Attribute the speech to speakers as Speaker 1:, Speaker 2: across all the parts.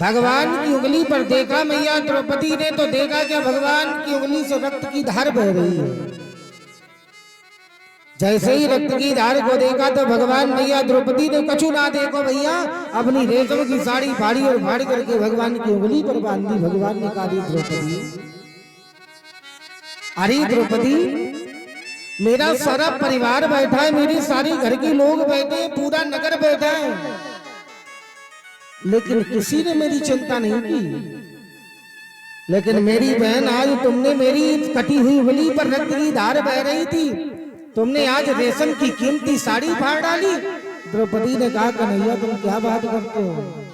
Speaker 1: भगवान की उंगली पर देखा मैया द्रौपदी ने तो देखा क्या भगवान की उंगली से रक्त की धार बह रही है। जैसे ही रक्त की धार को देखा तो भगवान मैया द्रौपदी ने कछु ना देखो भैया अपनी रेशम की साड़ी फाड़ी और फाड़ करके भगवान की उंगली पर बांध दी। भगवान ने कहा द्रौपदी, अरे द्रौपदी, मेरा सारा परिवार बैठा है, मेरी सारी घर के लोग बैठे हैं, पूरा नगर बैठा है, लेकिन किसी ने मेरी चिंता नहीं की। लेकिन मेरी बहन, आज तुमने मेरी कटी हुई उंगली पर रक्त की धार बह रही थी, तुमने आज रेशम की कीमती साड़ी फाड़ डाली। द्रौपदी ने कहा कन्हैया तुम क्या बात करते हो,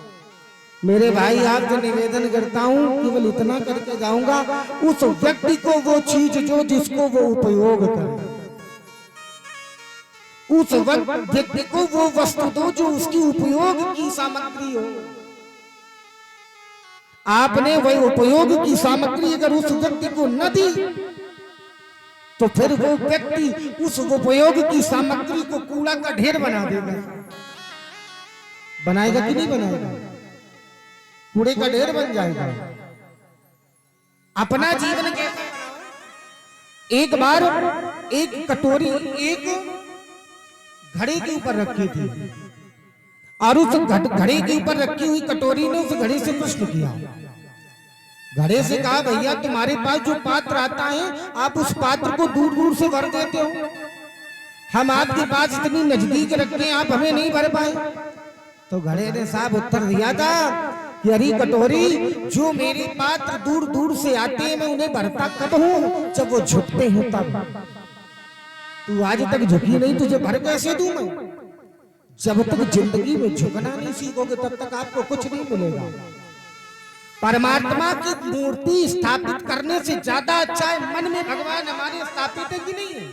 Speaker 1: मेरे भाई आपसे निवेदन करता हूं, केवल इतना करके जाऊंगा, उस व्यक्ति को वो चीज जो जिसको वो उपयोग करे, उस व्यक्ति को वो वस्तु दो जो उसकी उपयोग की सामग्री हो। आपने वही उपयोग की सामग्री अगर उस व्यक्ति को न दी तो फिर वो व्यक्ति उस उपयोग की सामग्री को कूड़ा का ढेर बना देगा। बनाएगा कि नहीं बनाएगा? कूड़े का ढेर बन जाएगा। अपना जीवन कैसे? एक बार एक कटोरी एक घड़े के ऊपर रखी थी और उस घड़े के ऊपर रखी हुई कटोरी ने उस घड़े से प्रश्न किया। घड़े से कहा भैया तुम्हारे पास जो पात्र आता है आप उस पात्र को दूर दूर से भर देते हो, हम आपके पास इतनी नजदीक रखते हैं आप हमें नहीं भर पाए। तो घड़े ने साहब उत्तर दिया था कि अरे कटोरी, जो मेरे पात्र दूर दूर से आते हैं मैं उन्हें भरता कब हूं? जब वो झुकते हैं तब। तू आज तक झुकी नहीं, तुझे भर कैसे दूं मैं? जब तक जिंदगी में झुकना नहीं सीखोगे तब तक आपको कुछ नहीं मिलेगा। परमात्मा की मूर्ति स्थापित करने से ज्यादा अच्छा है मन में भगवान हमारे स्थापित है कि नहीं है?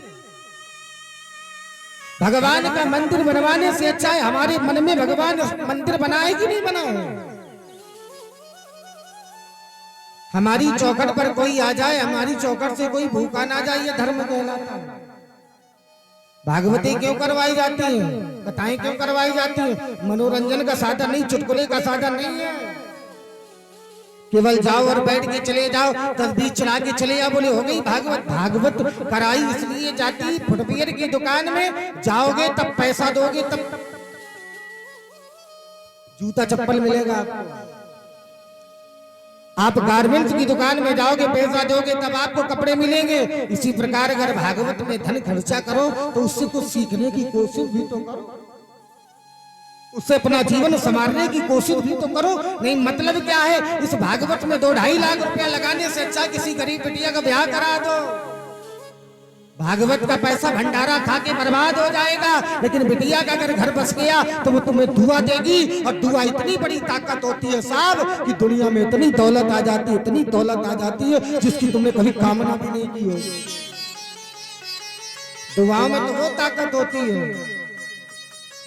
Speaker 1: भगवान का मंदिर बनवाने से अच्छा है हमारे मन में भगवान मंदिर बनाए कि नहीं बनाए? हमारी चौखट पर कोई आ जाए, हमारी चौखट से कोई भूखा ना जाए, ये धर्म कहलाता है। भागवती क्यों करवाई जाती है, कथाएं क्यों करवाई जाती है? मनोरंजन का साधन नहीं, चुटकुले का साधन नहीं है। केवल जाओ और बैठ के चले जाओ, तस्बीह चला के चले जाओ, बोले हो गई भागवत। भागवत कराई इसलिए जाती, फुटवियर की दुकान में जाओगे तब पैसा दोगे तब जूता चप्पल मिलेगा आपको। आप गारमेंट्स की दुकान में जाओगे पैसा दोगे तब आपको कपड़े मिलेंगे। इसी प्रकार अगर भागवत में धन खर्चा करो तो उससे कुछ सीखने की कोशिश भी तो करो, उससे अपना जीवन संवारने की कोशिश भी तो करो। नहीं मतलब क्या है, इस भागवत में 2-2.5 लाख रुपया लगाने से अच्छा किसी गरीब बिटिया का ब्याह करा दो। भागवत का पैसा भंडारा खा के बर्बाद हो जाएगा, लेकिन बिटिया का अगर घर बस गया तो वो तुम्हें दुआ देगी। और दुआ इतनी बड़ी ताकत होती है साहब कि दुनिया में इतनी दौलत आ जाती है, इतनी दौलत आ जाती है जिसकी तुमने कभी कामना भी नहीं की होगी। दुआओं में तो वो ताकत होती है,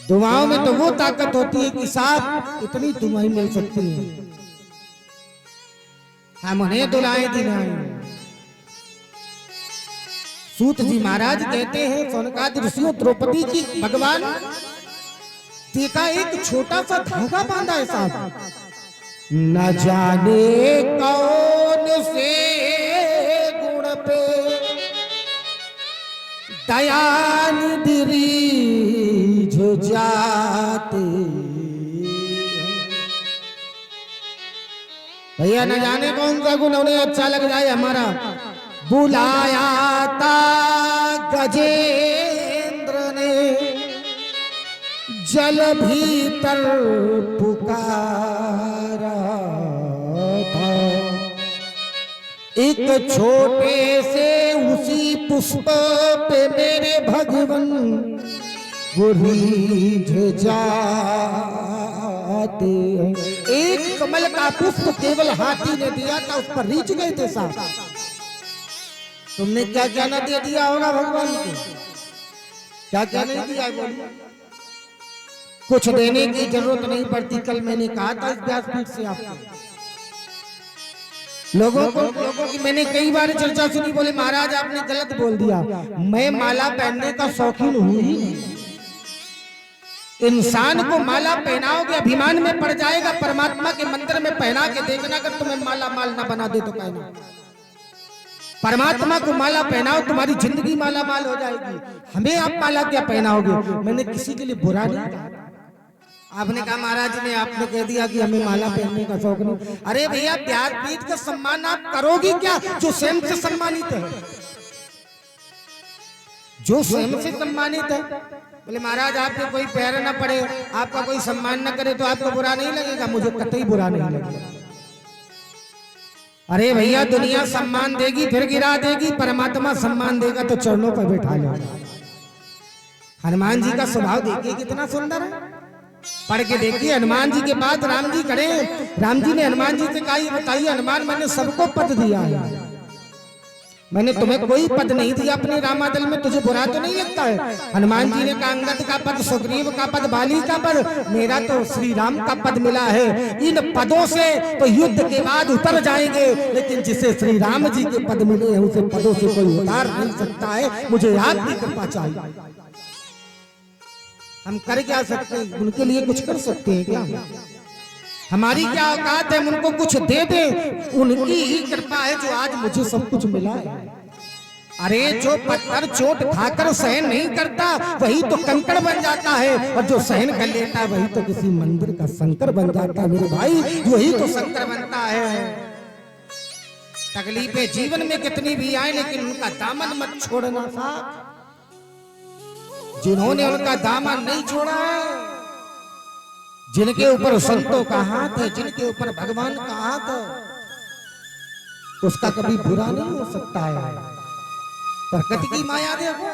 Speaker 1: दुआओं में तो वो ताकत होती है कि साहब इतनी दुआएं मिल सकती है। हम उन्हें दुलाएं दिलाएं। सूत जी महाराज कहते हैं सौनकादि ऋषियों द्रौपदी की भगवान देखा एक छोटा सा धागा बांधा है साहब, न जाने कौन से गुण पे दयानिधि रीझ जाते। भैया न जाने कौन सा गुण उन्हें अच्छा लग जाए हमारा। बुलाया था गजेंद्र ने जल भीतर पुकारा था, एक छोटे से उसी पुष्प पे मेरे भगवन वो रीझ जाते हैं। एक कमल का पुष्प केवल हाथी ने दिया था, उस पर रीझ गए थे साहब। तुमने क्या क्या ना दे दिया होगा भगवान को, क्या क्या नहीं दिया बोलिए। कुछ देने की जरूरत नहीं पड़ती। कल मैंने कहा था इस व्यासपीठ से आपको, लोगों की मैंने कई बार चर्चा सुनी, बोले महाराज आपने गलत बोल दिया। मैं माला पहनने का शौकीन हूं ही नहीं, इंसान को माला पहनाओगे अभिमान में पड़ जाएगा, परमात्मा के मंदिर में पहना के देखना, अगर तुम्हें माला माल ना बना दे तो कहना। परमात्मा को माला पहनाओ, तुम्हारी जिंदगी माला माल हो जाएगी। हमें आप माला क्या पहनाओगे? मैंने किसी के लिए बुरा नहीं कहा। आपने कहा महाराज ने आपने कह दिया कि हमें माला पहनने का शौक नहीं। अरे भैया, व्यासपीठ का सम्मान आप करोगे क्या जो स्वयं से सम्मानित है? जो स्वयं से सम्मानित है। बोले महाराज आपके कोई पैर ना पड़े, आपका कोई सम्मान ना करे तो आपको बुरा नहीं लगेगा? मुझे कतई बुरा नहीं लगेगा। अरे भैया, दुनिया सम्मान देगी फिर गिरा देगी, परमात्मा सम्मान देगा तो चरणों पर बैठा लेगा। हनुमान जी का स्वभाव देखिए कितना सुंदर है। पढ़ के देखिए, हनुमान जी के बाद राम जी खड़े। राम जी ने हनुमान जी से कहा, ये बताइए हनुमान, मैंने सबको पद दिया है, मैंने तुम्हें कोई पद नहीं दिया अपने रामादल में, तुझे बुरा तो नहीं लगता है? हनुमान जी ने कहा, अंगद का पद, सुग्रीव का पद, बाली का पद, मेरा तो श्री राम का पद मिला है। इन पदों से तो युद्ध के बाद उतर जाएंगे, लेकिन जिसे श्री राम जी के पद मिले हैं उसे पदों से कोई उतार नहीं सकता है। मुझे आपकी कृपा चाहिए। हम कर क्या सकते हैं? उनके लिए कुछ कर सकते हैं क्या? हमारी क्या औकात है उनको कुछ दे दे? उनकी ही कृपा है जो आज मुझे सब कुछ मिला है। अरे जो पत्थर चोट खाकर सहन नहीं करता वही तो कंकड़ बन जाता है, और जो सहन कर लेता है वही तो किसी मंदिर का शंकर बन जाता है। मेरे भाई, वही तो शंकर बनता है। तकलीफें जीवन में कितनी भी आए, लेकिन उनका दामन मत छोड़ना साहब। जिन्होंने उनका दामन नहीं छोड़ा है, जिनके ऊपर संतों का हाथ है, जिनके ऊपर भगवान का हाथ है, उसका कभी बुरा नहीं हो सकता है। प्रकृति की माया देखो।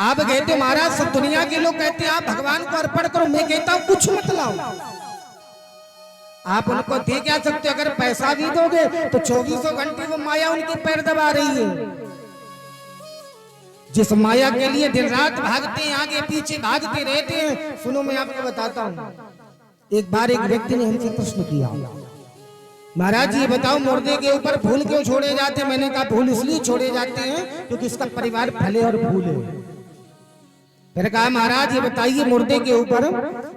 Speaker 1: आप कहते हो महाराज, सब दुनिया के लोग कहते हैं आप भगवान को अर्पण करो, मैं कहता हूं कुछ मत लाओ। आप उनको दे क्या सकते? अगर पैसा भी दोगे तो 24 घंटे वो माया उनके पैर दबा रही है। जिस माया के लिए दिन रात भागते हैं, आगे पीछे भागते रहते हैं। सुनो, मैं आपको बताता हूँ। एक बार एक व्यक्ति ने हमसे प्रश्न किया, महाराज ये बताओ मुर्दे के ऊपर फूल क्यों छोड़े जाते हैं? मैंने कहा फूल इसलिए छोड़े जाते हैं क्योंकि इसका परिवार फले और फूले। फिर कहा महाराज ये बताइए मुर्दे के ऊपर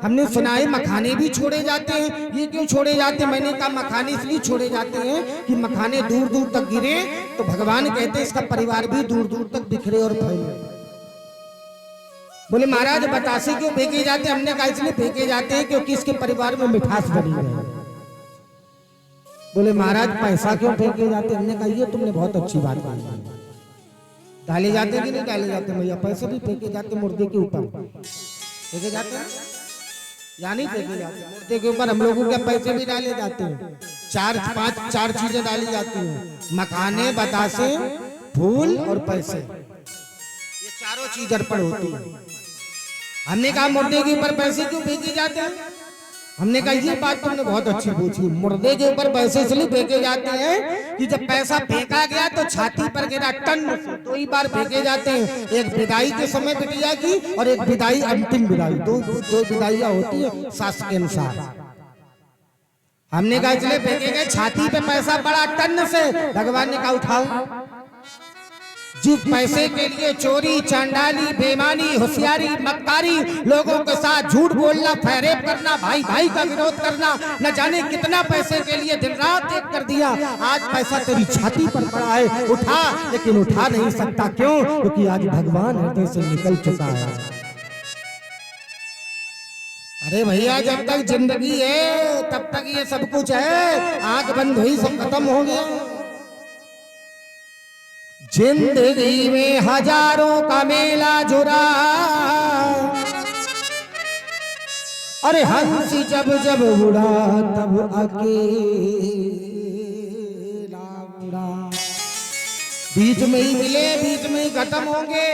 Speaker 1: हमने सुना है मखाने भी छोड़े जाते हैं, ये क्यों छोड़े जाते हैं? मैंने कहा मखाने इसलिए छोड़े जाते हैं कि मखाने दूर दूर तक गिरे तो भगवान कहते हैं इसका परिवार भी दूर दूर तक बिखरे और फैले। बोले महाराज बतासे क्यों फेंके जाते हैं? हमने कहा इसलिए फेंके जाते हैं क्योंकि इसके परिवार में मिठास बनी है। बोले महाराज पैसा क्यों फेंके जाते? हमने कहा ये तुमने बहुत अच्छी बात कही। डाले जाते कि नहीं डाले जाते भैया? पैसे भी फेंके जाते मुर्दे के ऊपर, फेंके जाते हैं या नहीं फेंके जाते? मुर्दे के ऊपर हम लोगों के पैसे भी डाले जाते हैं। चार चीजें डाली जाती हैं, मखाने, बतासे, फूल और पैसे। ये चारों चीज अर्पण होती है। हमने कहा मुर्दे के ऊपर पैसे क्यों फेंके जाते हैं? हमने कहा ये बात तुमने बहुत अच्छी पूछी। मुर्दे के ऊपर पैसे इसलिए फेंके जाते हैं कि जब पैसा फेंका गया तो छाती पर गिरा टन से 2 ही बार फेंके जाते हैं। एक विदाई के समय बिटिया की और एक विदाई अंतिम विदाई। दो विदाइयां होती है शास्त्र के अनुसार। हमने कहा इसलिए फेंके गए, छाती पे पैसा पड़ा टन से। भगवान ने कहा उठाओ। जिस पैसे के लिए चोरी, चांडाली, बेईमानी, होशियारी, मक्कारी, लोगों के साथ झूठ बोलना, फरेब करना, भाई भाई का विरोध करना, न जाने कितना पैसे के लिए दिन रात एक कर दिया। आज पैसा तेरी छाती पर पड़ा है, उठा, लेकिन उठा नहीं सकता। क्यों? क्योंकि आज भगवान हृदय से निकल चुका है। अरे भैया, जब तक जिंदगी है तब तक ये सब कुछ है। आंख बंद हुई सब खत्म हो गया। जिंदगी में हजारों का मेला जुड़ा, अरे हंसी जब जब उड़ा तब अकेला उड़ा। बीच में ही मिले, बीच में ही खत्म होंगे,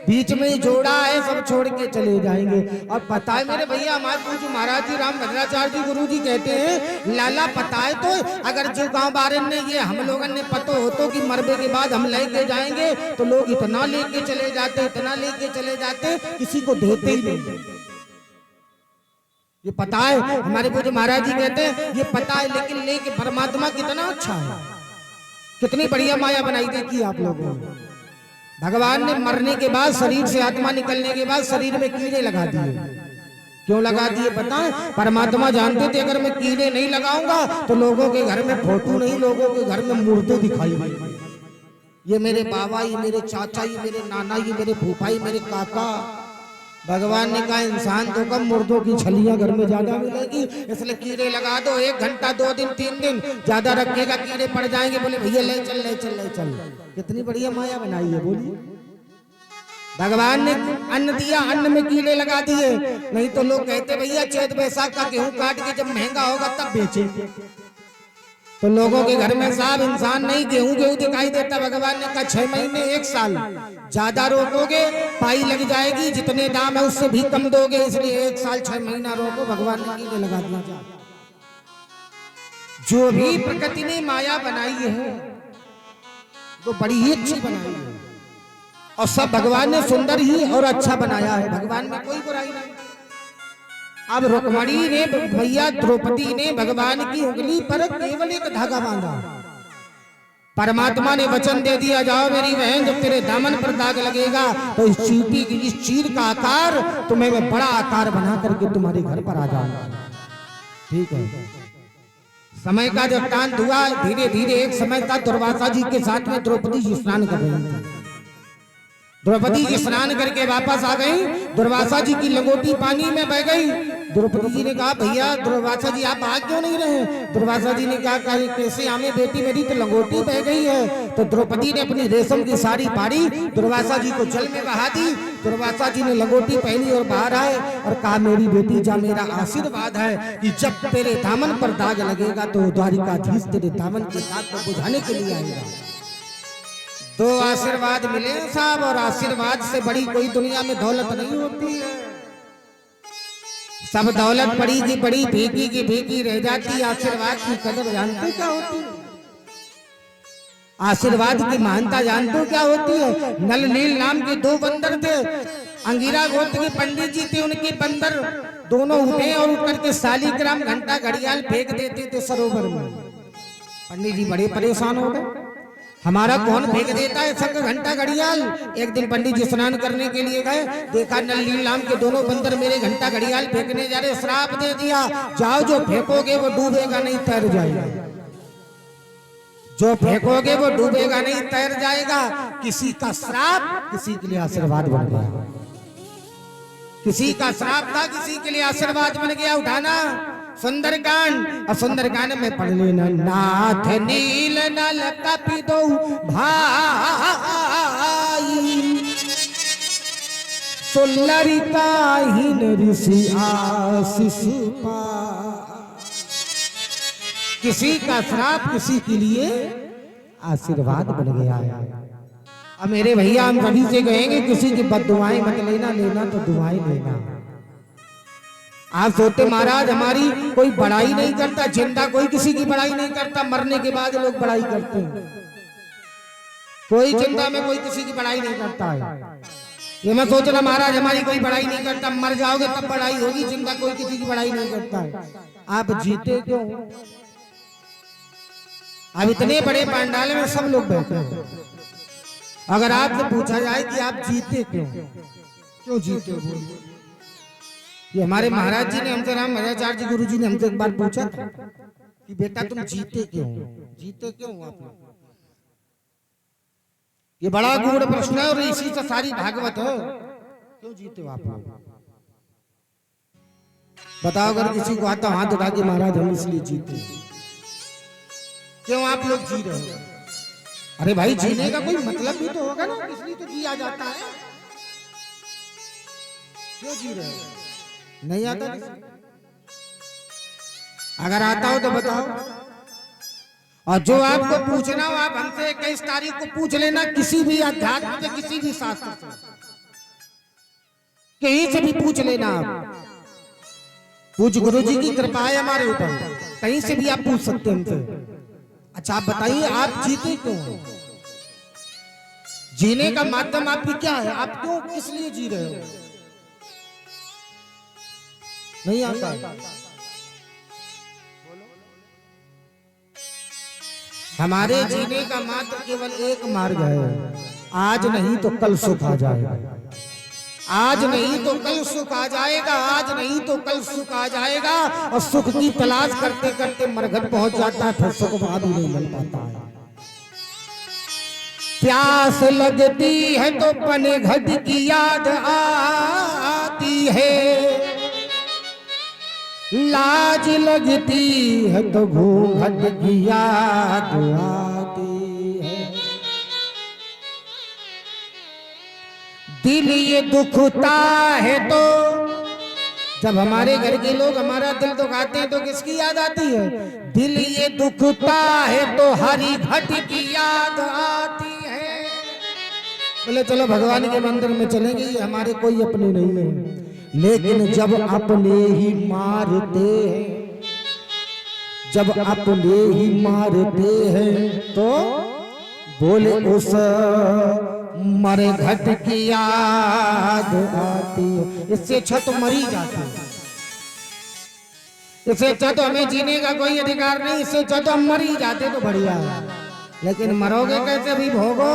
Speaker 1: बीच में ही जोड़ा है, सब छोड़ के चले जाएंगे। और पता है मेरे भैया, हमारे पूज्य महाराज जी राम भद्राचार्य जी गुरु जी कहते हैं, लाला पता है तो अगर जो गांव बारे ने ये हम लोगों ने पतो हो तो कि मरबे के बाद हम लेके जाएंगे तो लोग इतना लेके चले जाते, इतना लेके चले जाते, किसी को देते ही नहीं। ये पता है, हमारे पूज्य महाराज जी कहते हैं ये पता है, लेकिन लेके परमात्मा कितना अच्छा है, कितनी बढ़िया माया बनाई देखी आप लोगों ने। भगवान ने मरने के बाद, शरीर से आत्मा निकलने के बाद शरीर में कीड़े लगा दिए। क्यों लगा दिए पता है? परमात्मा जानते थे अगर मैं कीड़े नहीं लगाऊंगा तो लोगों के घर में फोटो नहीं, लोगों के घर में मूर्तें दिखाई देंगी। ये मेरे बाबा, ये मेरे चाचा, ये मेरे नाना, ये मेरे फूफा, ये मेरे काका। भगवान ने कहा इंसान तो कम, मुर्दों की छलियां घर में ज्यादा मिलेगी, इसलिए कीड़े लगा दो। 1 घंटा 2 दिन 3 दिन ज्यादा रखेगा कीड़े पड़ जाएंगे। बोले भैया ले चल ले चल ले चल। कितनी बढ़िया माया बनाई है, बोलिए। भगवान ने अन्न दिया, अन्न में कीड़े लगा दिए। नहीं तो लोग कहते भैया चैत बैसाख का गेहूं काट के जब महंगा होगा तब बेचे। तो लोगों के घर में साहब इंसान नहीं, गेहूं गेहूं दिखाई देता। भगवान ने कहा 6 महीने 1 साल ज्यादा रोकोगे पाई लग जाएगी, जितने दाम है उससे भी कम दोगे, इसलिए 1 साल 6 महीना रोको। भगवान ने कीड़े लगा दिया। जो भी प्रकृति ने माया बनाई है तो बड़ी ही अच्छी बनाई है, और सब भगवान ने सुंदर ही और अच्छा बनाया है। भगवान में कोई बुराई नहीं। अब रुक्मणी ने, भैया द्रौपदी ने भगवान की उंगली पर केवल एक धागा बांधा। परमात्मा ने वचन दे दिया, जाओ मेरी बहन, जब तेरे दामन पर दाग लगेगा तो इस चींटी की, इस चीर का आकार तुम्हें मैं बड़ा आकार बना करके तुम्हारे घर पर आ जाऊंगा। ठीक है। समय का जब तांत हुआ, धीरे धीरे एक समय था दुर्वासा जी के साथ में द्रौपदी जी स्नान कर रही थी। द्रौपदी जी स्नान करके वापस आ गई, दुर्वासा जी की लंगोटी पानी में बह गई। द्रौपदी जी ने कहा भैया दुर्वासा जी आप आ क्यों नहीं रहे? दुर्वासा जी ने कहा कैसे आमे बेटी, मेरी तो लंगोटी बह गई है। तो द्रौपदी ने अपनी रेशम की साड़ी फाड़ी, दुर्वासा जी को जल में बहा दी। दुर्वासा जी ने लंगोटी पहनी और बाहर आए और कहा मेरी बेटी जा, मेरा आशीर्वाद है कि जब तेरे दामन पर दाग लगेगा तो द्वारिकाधीश तेरे दामन के दाग को बुझाने के लिए आएगा। 2 आशीर्वाद मिले साहब, और आशीर्वाद से बड़ी कोई दुनिया में दौलत नहीं होती है। सब दौलत पड़ी की बड़ी, भीगी की भीगी रह जाती। आशीर्वाद की कदर जानते क्या होती है? आशीर्वाद की महानता जानते क्या होती है? नल नील नाम के 2 बंदर थे। अंगिरा गोत्र के पंडित जी थे, उनके बंदर दोनों उठे और उठ करके शालिग्राम घंटा घड़ियाल फेंक देते थे सरोवर में। पंडित जी बड़े परेशान हो गए, हमारा कौन फेंक देता है शंख घंटा घड़ियाल। एक दिन पंडित जी स्नान करने के लिए गए, देखा नल नील नाम के दोनों बंदर मेरे घंटा घड़ियाल फेंकने जा रहे। श्राप दे दिया, जाओ जो फेंकोगे वो डूबेगा नहीं तैर जाएगा। जो फेंकोगे वो डूबेगा नहीं तैर जाएगा। किसी का श्राप किसी के लिए आशीर्वाद बन गया। किसी का श्राप था, किसी के लिए आशीर्वाद बन गया। उठाना सुंदरकांड, और सुंदरकांड में पढ़ लेना, नाथ नील नल कपि दो भाई, सुलरिकाहीन ऋषि आशीष पाए। किसी का श्राप किसी के लिए आशीर्वाद बन गया है। अब मेरे भैया हम सभी से कहेंगे किसी की बद्दुआएं मत लेना, लेना तो दुआएं लेना। आप सोचते महाराज हमारी कोई बड़ाई नहीं करता, जिंदा कोई किसी की बड़ाई नहीं करता, मरने के बाद लोग बड़ाई करते हैं। कोई जिंदा में कोई किसी की बड़ाई नहीं करता है। ये मैं सोच रहा महाराज हमारी कोई बड़ाई नहीं करता, मर जाओगे तब बड़ाई होगी, जिंदा कोई किसी की बड़ाई नहीं करता है। आप जीते क्यों? अब इतने बड़े पंडाल में सब लोग बैठे हैं, अगर आपसे पूछा जाए कि आप जीते क्यों, क्यों जीते हो? ये हमारे महाराज जी ने हमसे, राम महाराज गुरु जी ने हमसे एक बार पूछा था कि बेटा तुम जीते क्यों, जीते क्यों आप लोग? ये बड़ा गूढ़ प्रश्न है और इसी से सारी भागवत है। क्यों जीते हो आप लोग? बताओ, अगर किसी को आता हाथ उठा के महाराज हम इसलिए जीते। क्यों आप लोग जी रहे हो? अरे भाई जीने का कोई मतलब भी तो होगा ना, इसलिए तो जिया जाता है। क्यों जी रहे हो? नहीं आता? अगर आता हो तो बताओ। और जो आपको पूछना हो आप हमसे 21 तारीख को पूछ लेना, किसी भी अध्यात्म से, किसी भी शास्त्र से, कहीं से भी पूछ लेना। आप पूछ, गुरु जी की कृपा है हमारे ऊपर, कहीं से भी आप पूछ सकते हैं हमसे। अच्छा आप बताइए आप जीते क्यों? जीने का माध्यम आपकी क्या है? आप क्यों किस लिए जी रहे हो? नहीं आता? हमारे जीने का मात्र केवल एक मार्ग है, आज नहीं तो कल सुख आ जाएगा, आज नहीं तो कल सुख आ जाएगा, आज नहीं तो कल सुख आ जाएगा। और सुख की तलाश करते करते मरघट पहुंच जाता है, फिर सुख बाद ही नहीं मिल पाता है। प्यास लगती है तो पनघट की याद आती है, लाज लगती है तो घूंघट की याद आती है। दिल ये दुखता है तो जब हमारे घर के लोग हमारा दिल दुखाते हैं तो किसकी याद आती है? दिल ये दुखता है तो हरी घट की याद आती है। बोले चलो भगवान के मंदिर में चलेंगे, हमारे कोई अपने नहीं है। लेकिन जब अपने ही मारते हैं, जब अपने ही मारते हैं तो बोले उस मरघट की याद आती है। इससे अच्छा तो मरी जाते, इससे अच्छा तो हमें जीने का कोई अधिकार नहीं, इससे अच्छा तो हम मर ही जाते तो बढ़िया है। लेकिन मरोगे कैसे भी भोगो,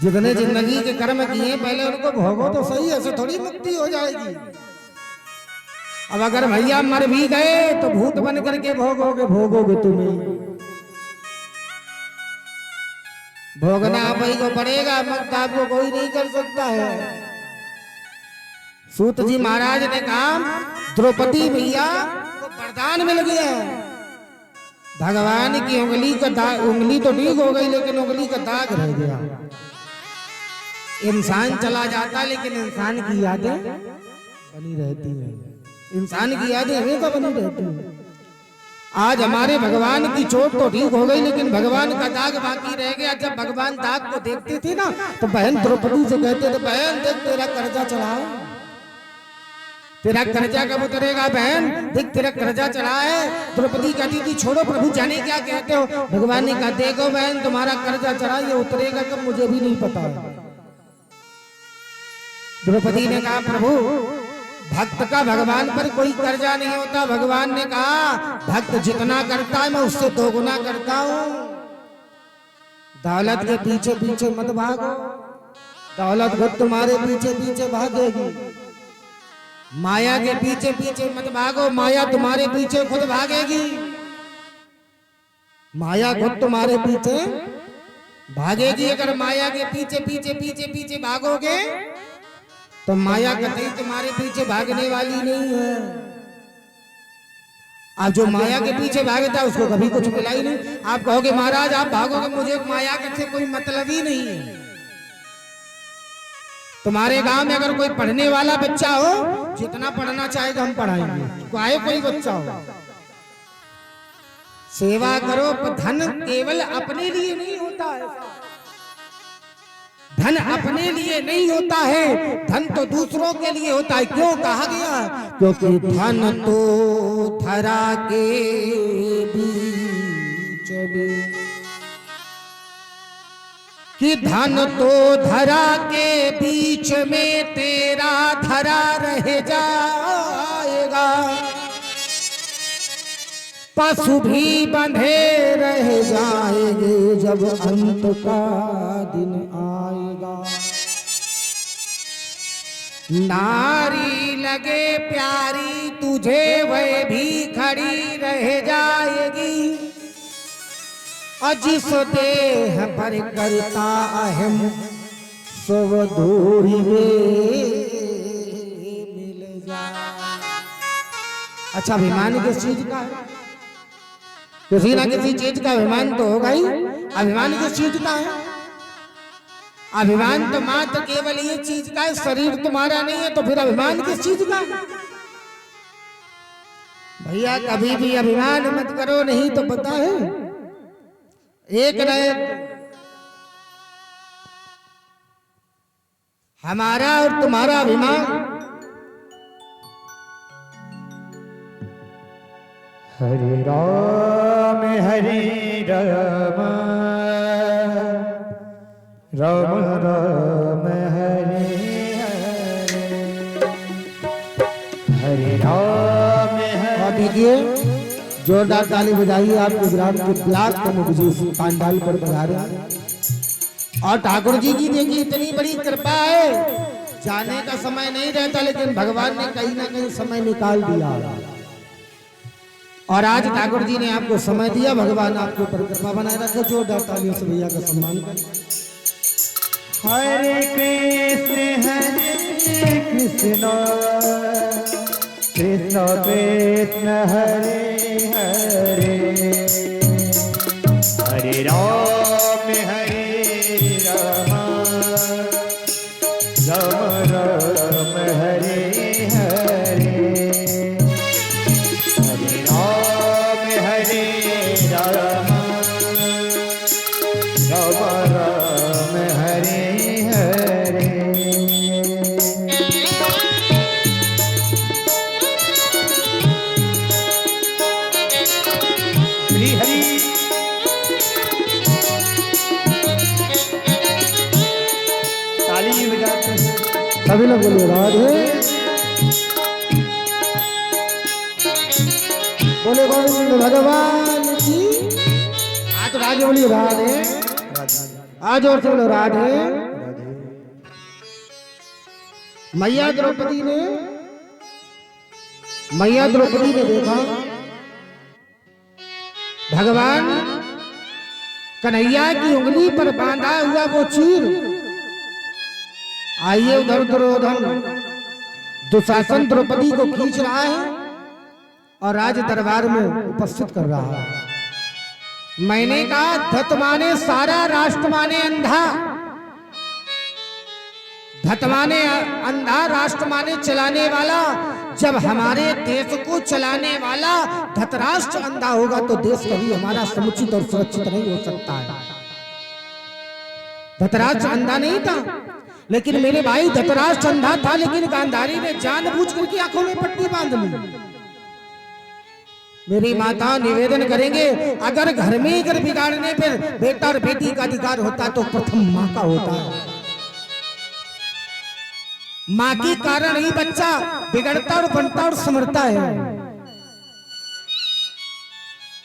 Speaker 1: जितने जिंदगी के कर्म किए पहले उनको भोगो तो सही, ऐसे थोड़ी मुक्ति हो जाएगी। अब अगर भैया मर भी गए तो भूत बन करके भोगोगे, भोगोगे तुम्हें, भोगना आप ही को पड़ेगा, मत आपको कोई नहीं कर सकता है। सूत जी महाराज ने कहा द्रौपदी भैया को वरदान मिल गया, भगवान की उंगली का दाग, उंगली तो ठीक हो गई लेकिन उंगली का दाग रह गया। इंसान चला जाता लेकिन इंसान की यादें बनी रहती है, इंसान की यादें हमेशा बनी रहती है। आज हमारे भगवान की चोट तो ठीक हो गई लेकिन भगवान का दाग बाकी रह गया। जब भगवान दाग को देखते थे ना तो बहन द्रौपदी से कहते थे बहन देख तेरा कर्जा चढ़ा है, तेरा कर्जा कब उतरेगा बहन, देख तेरा कर्जा चढ़ा है। द्रौपदी कहती थी छोड़ो प्रभु जाने क्या कहते हो। भगवान ने कहा देखो बहन तुम्हारा कर्जा चढ़ा, ये उतरेगा कब मुझे भी नहीं पता। द्रौपदी ने कहा प्रभु भक्त का भगवान पर कोई कर्जा नहीं होता। भगवान ने कहा भक्त जितना करता है मैं उससे दोगुना करता हूं। दौलत के पीछे पीछे मत भागो, दौलत खुद तुम्हारे पीछे पीछे भागेगी। माया के पीछे पीछे मत भागो, माया तुम्हारे पीछे खुद भागेगी। माया खुद तुम्हारे पीछे भागेगी। अगर माया के पीछे पीछे पीछे पीछे भागोगे तो माया कतई तुम्हारे पीछे भागने वाली नहीं है। आप जो माया के पीछे भागता है उसको कभी कुछ मिला ही नहीं। आप कहोगे महाराज आप भागोगे, मुझे माया से कोई मतलब ही नहीं है। तुम्हारे गांव में अगर कोई पढ़ने वाला बच्चा हो, जितना पढ़ना चाहेगा हम पढ़ाएंगे, चाहे कोई बच्चा हो। सेवा करो, धन केवल अपने लिए नहीं होता है, धन अपने लिए नहीं होता है, धन तो दूसरों के लिए होता है। क्यों कहा गया? क्योंकि धन तो धरा के बीच में, कि धन तो धरा के बीच में तेरा धरा रह जाएगा, पशु भी बंधे रह जाएंगे जब अंत का दिन आएगा। नारी लगे प्यारी तुझे वह भी खड़ी रह जाएगी, और जिस देह पर करता अहम सब दूरी मिल जाए। अच्छा अभिमान किस चीज का है? किसी ना किसी चीज का अभिमान तो होगा ही। अभिमान किस चीज का है? अभिमान तो मात्र केवल ये चीज का है, शरीर तुम्हारा नहीं है तो फिर अभिमान किस चीज का? भैया कभी भी अभिमान मत करो, नहीं तो पता है एक न एक हमारा और तुम्हारा अभिमान।
Speaker 2: हरे राम राम राम हरे हरे, हरे राम हरे।
Speaker 1: देखिए जोरदार ताली बजाइए। आप गुजरात के ब्लाक को मुझे पांडाल पर बजा रहे हैं। और ठाकुर जी की देखिए इतनी बड़ी कृपा है, जाने का समय नहीं रहता लेकिन भगवान ने कहीं ना कहीं समय निकाल दिया। और आज ठाकुर जी ने आपको समय दिया, भगवान आपके ऊपर कृपा बनाए रखे। जोरदार तालियों से भैया का सम्मान करें।
Speaker 2: हरे कृष्ण कृष्ण कृष्ण हरे हरे, हरे राम राम राम हरे हरे, हरे राम राम राम हरे हरे। श्री हरि ताली बजाते हैं
Speaker 1: सभी लोग बोलिए राधे, बोले गोविंद भगवान की। आज राधे बोलिए राधे, आज और से बोलो राधे। मैया द्रौपदी ने देखा भगवान कन्हैया की उंगली पर बांधा हुआ वो चीर, आइए उधर दुर्योधन दुशासन द्रौपदी को खींच रहा है और राज दरबार में उपस्थित कर रहा है। मैंने कहा धत माने सारा राष्ट्र माने अंधा, धत माने अंधा राष्ट्र माने चलाने वाला। जब हमारे देश को चलाने वाला धतराष्ट्र अंधा होगा तो देश कभी हमारा समुचित और सुरक्षित नहीं हो सकता है। धतराष्ट्र अंधा नहीं था, लेकिन मेरे भाई धतराष्ट्र अंधा था, लेकिन गांधारी ने जानबूझ करके आंखों में पट्टी बांध ली। मेरी माता निवेदन करेंगे, अगर घर में ही अगर बिगाड़ने पर बेटा और बेटी का अधिकार होता तो प्रथम माँ का होता है। माँ के कारण ही बच्चा बिगड़ता और बनता और संवरता है।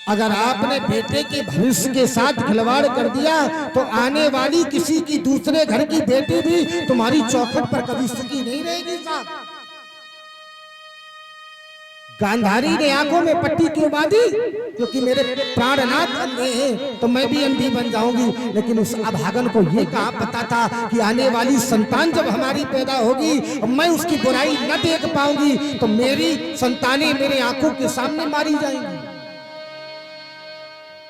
Speaker 1: अगर आपने बेटे के भविष्य के साथ खिलवाड़ कर दिया तो आने वाली किसी की दूसरे घर की बेटी भी तुम्हारी चौखट पर कभी सुखी नहीं रहेगी साहब। गांधारी ने आंखों में पट्टी क्यों बांधी? क्योंकि मेरे प्राणनाथ अंधे हैं तो मैं भी अंधी बन जाऊंगी। लेकिन उस अभागन को यह कहा पता था कि आने वाली संतान जब हमारी पैदा होगी मैं उसकी बुराई न देख पाऊंगी तो मेरी संतानें मेरे आंखों के सामने मारी जाएंगी।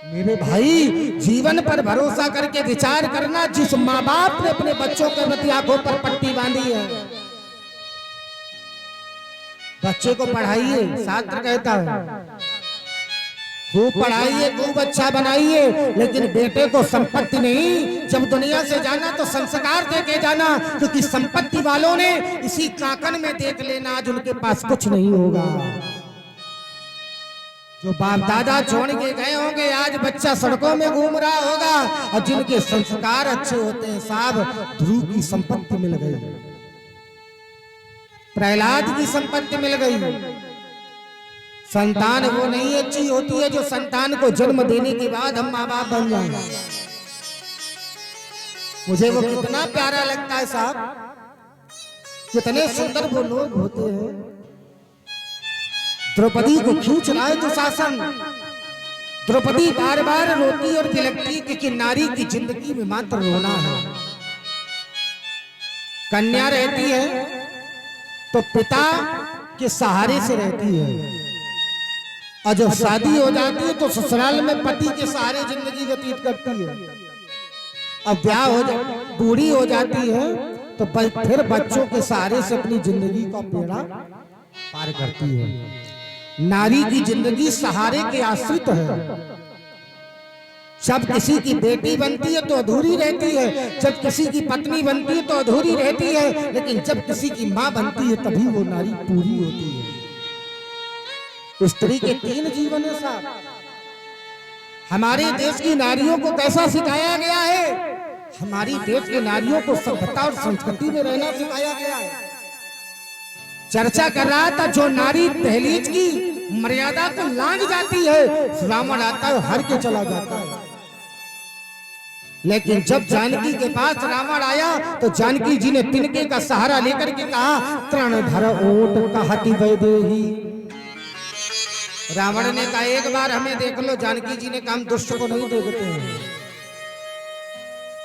Speaker 1: मेरे भाई, जीवन पर भरोसा करके विचार करना। जिस माँ बाप ने अपने बच्चों के प्रति आंखों पर पट्टी बांधी है, बच्चे को पढ़ाइए, शास्त्र कहता है खूब पढ़ाइए, खूब अच्छा बनाइए, लेकिन बेटे को संपत्ति नहीं, जब दुनिया से जाना तो संस्कार दे के जाना। क्योंकि संपत्ति वालों ने इसी काकन में देख लेना आज उनके पास कुछ नहीं होगा। जो बाप दादा छोड़ के गए होंगे आज बच्चा सड़कों में घूम रहा होगा, और जिनके संस्कार अच्छे होते हैं साहब, ध्रुव की संपत्ति मिल गई, प्रहलाद की संपत्ति मिल गई। संतान वो नहीं अच्छी होती है जो संतान को जन्म देने के बाद हम माँ बाप बन जाएंगे। मुझे वो कितना प्यारा लगता है साहब, कितने सुंदर वो लोग होते हैं। द्रौपदी को खींच रहा है दुशासन। द्रौपदी बार बार रोती और तिलकती क्योंकि नारी की जिंदगी में मात्र रोना है। कन्या रहती है तो पिता के सहारे से रहती है, और जब शादी हो जाती है तो ससुराल में पति के सहारे जिंदगी व्यतीत करती है। अब ब्याह हो बूढ़ी हो जाती है तो फिर बच्चों के सहारे से अपनी जिंदगी का बेड़ा पार करती है। नारी की जिंदगी सहारे के आश्रित है। जब किसी की बेटी बनती है तो अधूरी रहती है, जब किसी की पत्नी बनती है तो अधूरी रहती है, लेकिन जब किसी की मां बनती है तभी वो नारी पूरी होती है। स्त्री के 3 जीवन है साहब। हमारे देश की नारियों को कैसा सिखाया गया है? हमारी देश की नारियों को सभ्यता और संस्कृति में रहना सिखाया गया है। चर्चा कर रहा था, जो नारी दहलीज की मर्यादा को लांघ जाती है, रावण आता है हर के चला जाता है। लेकिन जब जानकी के पास रावण आया तो जानकी जी ने तिनके का सहारा लेकर के कहा तृण धर ओट कहती वैदेही। रावण ने कहा एक बार हमें देख लो। जानकी जी ने कहा हम दुष्ट को नहीं देखते हैं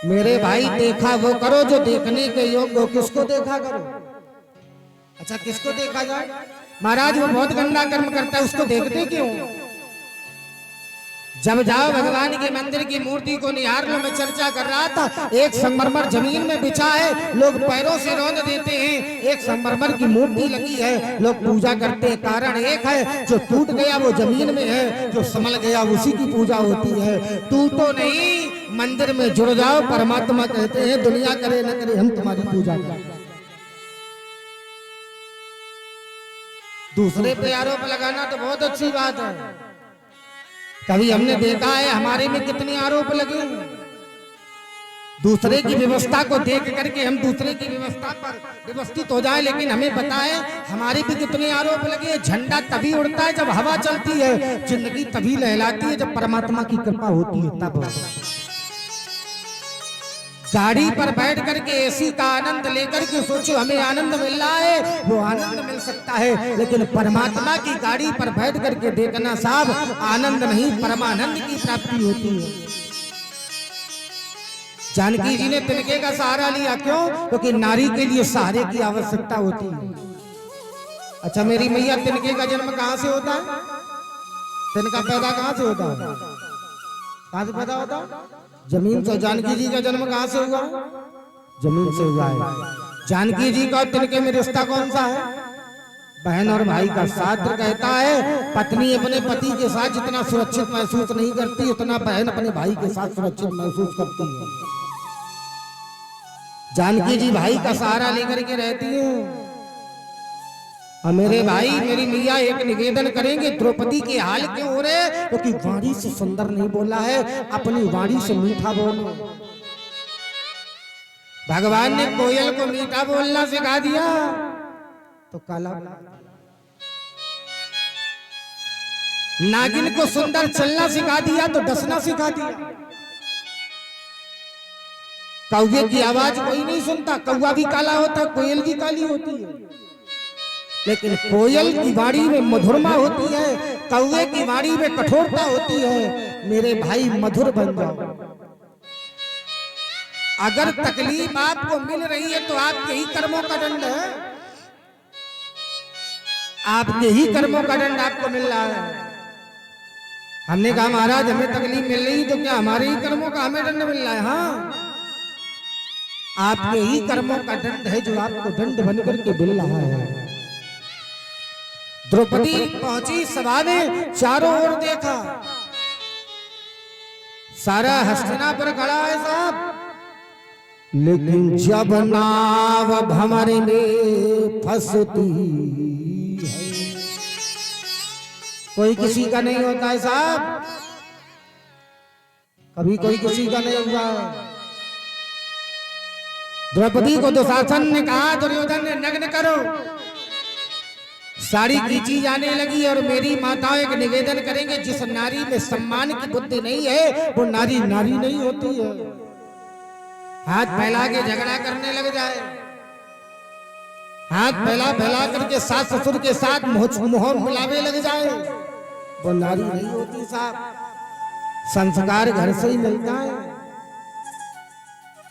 Speaker 1: मेरे भाई, देखा वो करो जो देखने के योग्य हो। किसको देखा करो? अच्छा किसको देखा जाए? महाराज वो बहुत गंदा कर्म करता है, उसको देखते क्यों? जब जाओ भगवान के मंदिर की मूर्ति को निहार लो। मैं चर्चा कर रहा था, एक संगमरमर जमीन में बिछा है, लोग पैरों से रौंद देते हैं। एक संगमरमर की मूर्ति लगी है, लोग पूजा करते हैं। कारण एक है, जो टूट गया वो जमीन में है, जो संभल गया उसी की पूजा होती है। टूटो नहीं, मंदिर में जुड़ जाओ। परमात्मा कहते हैं दुनिया करे न करे हम तुम्हारी पूजा करें। दूसरे पे आरोप लगाना तो बहुत अच्छी बात है। कभी हमने देखा है हमारे में कितने आरोप लगे। दूसरे की व्यवस्था को देख करके हम दूसरे की व्यवस्था पर व्यवस्थित हो जाए, लेकिन हमें पता है हमारे भी कितने आरोप लगे। झंडा तभी उड़ता है जब हवा चलती है, जिंदगी तभी लहलाती है जब परमात्मा की कृपा होती है तब। गाड़ी पर बैठ करके एसी का आनंद लेकर के सोचो हमें आनंद मिल रहा है, वो आनंद मिल सकता है, लेकिन परमात्मा की गाड़ी पर बैठ करके देखना साहब आनंद नहीं, परमानंद की प्राप्ति होती है। जानकी जी ने तिनके का सहारा लिया, क्यों? क्योंकि नारी के लिए सहारे की आवश्यकता होती है। अच्छा मेरी मैया, तिनके का जन्म कहाँ से होता है? तिनका पैदा कहाँ से होता है? कहाँ से पैदा होता है? जमीन से। जानकी जी का जन्म कहाँ से हुआ? जमीन से हुआ है। जानकी जी का तिनके में रिश्ता कौन सा है? बहन और भाई का। शास्त्र कहता है पत्नी अपने पति के साथ जितना सुरक्षित महसूस नहीं करती, उतना बहन अपने भाई के साथ सुरक्षित महसूस करती है। जानकी जी भाई का सहारा लेकर के रहती है। और मेरे भाई मेरी मैया एक निवेदन करेंगे, द्रौपदी के हाल क्यों हो रहे? क्योंकि वाणी से सुंदर नहीं बोला है, अपनी वाणी से मीठा बोलो। भगवान ने कोयल को मीठा बोलना सिखा दिया तो काला, नागिन को सुंदर चलना सिखा दिया तो डसना सिखा दिया। कौवे की आवाज कोई नहीं सुनता, कौवा भी काला होता, कोयल भी काली होती है, लेकिन कोयल की वाणी में मधुरमा होती है, कौवे की वाणी में कठोरता होती है। मेरे भाई मधुर बन जाओ। अगर तकलीफ आपको मिल रही है तो आपके ही कर्मों का दंड है, आपके ही कर्मों का दंड आपको मिल रहा है। हमने कहा महाराज हमें तकलीफ मिल रही तो क्या हमारे ही कर्मों का हमें दंड मिल रहा है? हाँ, आपके ही कर्मों का दंड है जो आपको दंड बनकर के मिल रहा है। द्रौपदी पहुंची सभा में, चारों ओर देखा, सारा हस्तिनापुर खड़ा है साहब, लेकिन जब नाव भंवर में फंसती है, कोई किसी का नहीं होता है साहब, कभी कोई किसी का नहीं हुआ। द्रौपदी को दुशासन ने कहा, दुर्योधन ने नग्न करो, साड़ी खींची जाने लगी। और मेरी माताओं एक निवेदन करेंगे, जिस नारी में सम्मान की बुद्धि नहीं है वो नारी नारी नहीं होती है। हाथ फैला के झगड़ा करने लग जाए, हाथ फैला फैला करके सास ससुर के साथ मुंह मिलावे लग जाए, वो नारी नहीं होती साहब। संस्कार घर से ही मिलता है।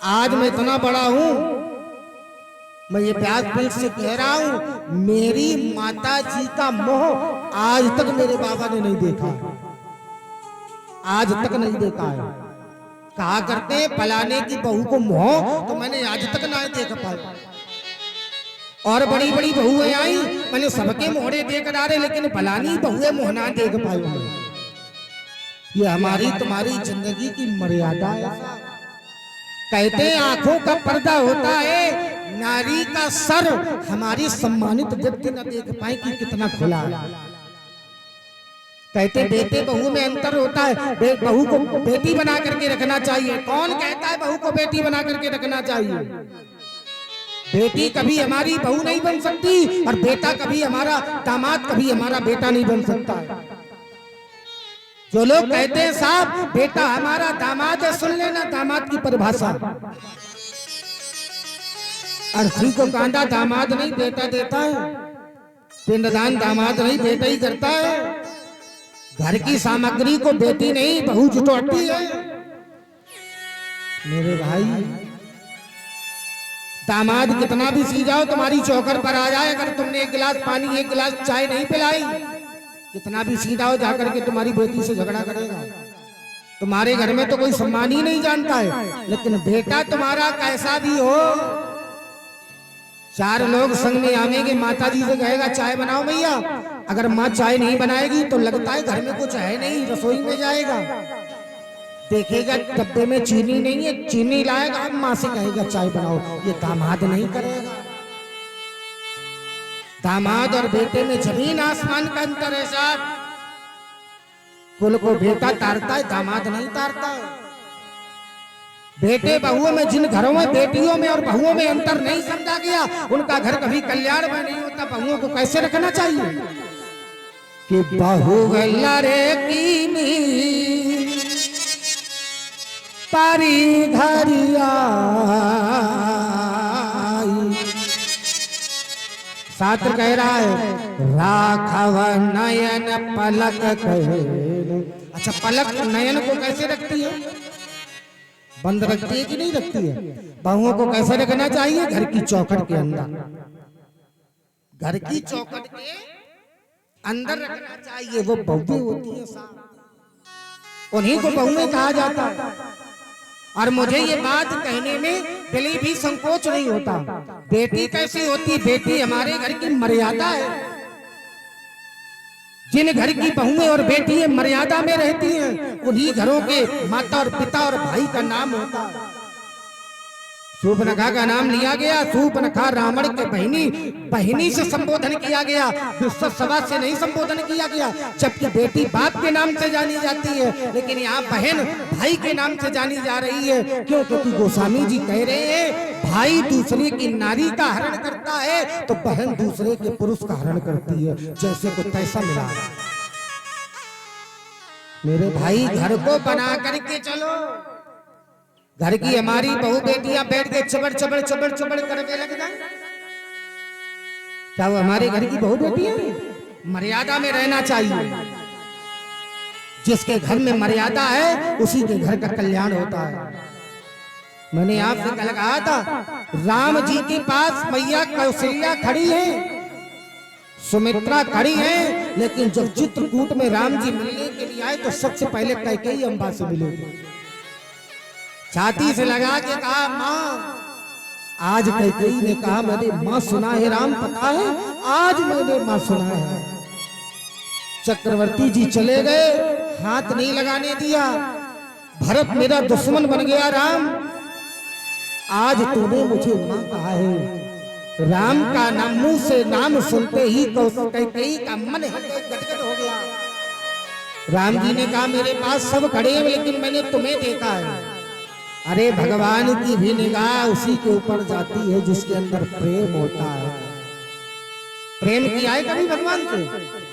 Speaker 1: आज मैं इतना बड़ा हूं, मैं ये प्यास दिल से कह रहा हूं, मेरी माता जी का मोह आज तक मेरे बाबा ने नहीं देखा, आज तक नहीं देखा है। कहा करते हैं फलाने की बहू को मोह, तो मैंने आज तक ना देख पाया। और बड़ी बड़ी बहुएं आई, मैंने सबके मोहरे देख डाले, लेकिन फलानी बहुएं मोह ना देख पाई। ये हमारी तुम्हारी जिंदगी की मर्यादा है। कहते हैं आंखों का पर्दा होता है, नारी का सर हमारी सम्मानित व्यक्ति न देख पाए कि कितना खुला है। कहते बेटे बहू में अंतर होता है, बहू को बेटी बना करके रखना चाहिए। कौन कहता है बहू को बेटी बना करके रखना चाहिए? बेटी कभी हमारी बहू नहीं बन सकती, और बेटा कभी हमारा दामाद, कभी हमारा बेटा नहीं बन सकता। जो लोग कहते हैं साहब बेटा हमारा दामाद है, सुन लेना दामाद की परिभाषा। अर्थी को कांदा दामाद नहीं बेटा देता है, पिंडदान दामाद नहीं बेटा ही करता है, घर की सामग्री को बेटी नहीं बहू जुटौती है। मेरे भाई दामाद कितना भी सी जाओ तुम्हारी चौखट पर आ जाए, अगर तुमने एक गिलास पानी एक गिलास चाय नहीं पिलाई, कितना भी सीधा हो जाकर के तुम्हारी बेटी से झगड़ा करेगा। तुम्हारे घर में तो कोई सम्मान ही नहीं जानता है, लेकिन बेटा तुम्हारा कैसा भी हो, चार लोग संग में आवेंगे, माता जी से कहेगा चाय बनाओ भैया, अगर माँ चाय नहीं बनाएगी तो लगता है घर में कुछ है नहीं, रसोई में जाएगा, देखेगा डब्बे में चीनी नहीं है, चीनी लाएगा, माँ से कहेगा चाय बनाओ। ये दामाद नहीं करेगा। दामाद और बेटे में जमीन आसमान का अंतर है साहब। कुल को बेटा तारता है, दामाद नहीं तारता है। बेटे बहुओं में, जिन घरों में बेटियों में और बहुओं में अंतर नहीं समझा गया, उनका घर कभी कल्याण में नहीं होता। बहुओं को कैसे रखना चाहिए कि बहु गल्लारे की पारी घरिया, शास्त्र कह रहा है राघव नयन पलक कहे। अच्छा, पलक नयन को कैसे रखती है? बंद रखती है कि नहीं रखती है? बहुओं को कैसे रखना चाहिए? घर की चौखट के अंदर, घर की चौखट के अंदर रखना चाहिए। वो बहुएं होती है साहब, उन्हीं को बहुएं कहा जाता है। और मुझे ये बात कहने में बिल्कुल भी संकोच नहीं होता। बेटी कैसी होती? बेटी हमारे घर की मर्यादा है। जिन घर की बहुएं और बेटियां मर्यादा में रहती हैं, उन्हीं घरों के माता और पिता और भाई का नाम होता है। शूर्पणखा का नाम लिया गया, शूर्पणखा रावण के बहिनी से संबोधन किया गया, सभा से नहीं संबोधन किया गया। जबकि बेटी बाप के नाम से जानी जाती है, लेकिन यहाँ बहन भाई के नाम से जानी जा रही है। क्यों? क्योंकि गोस्वामी जी कह रहे हैं भाई दूसरे की नारी का हरण करता है तो बहन दूसरे के पुरुष का हरण करती है। जैसे को तैसा मिला। मेरे भाई घर को बना करके चलो। घर की हमारी बहू बेटियां बैठ के चबड़ चबड़ चबड़ चबड़ करके लग जाए, क्या वो हमारे घर की बहू बेटियां? मर्यादा में रहना चाहिए। जिसके घर में मर्यादा है उसी के घर का कल्याण होता है। मैंने आपसे कल कहा था, राम जी के पास मैया कौशल्या खड़ी है, सुमित्रा खड़ी है, लेकिन जब चित्रकूट में राम जी मिलने के लिए आए तो सबसे पहले कैकेयी अम्बा से मिले। छाती से लगा के कहा माँ। आज कैकेयी ने कहा मैंने माँ सुना है राम, पता है आज मैंने माँ सुना है। चक्रवर्ती जी चले गए, हाथ नहीं लगाने दिया। भरत मेरा दुश्मन बन गया राम, आज तूने मुझे माँ कहा है। राम का नाम मुंह से नाम सुनते ही कैकेयी का मन गदगद हो गया। राम जी ने कहा मेरे पास सब खड़े हैं, लेकिन मैंने तुम्हें देखा है। अरे भगवान की भी निगाह उसी के ऊपर जाती है जिसके अंदर प्रेम होता है। प्रेम किया है कभी भगवान से?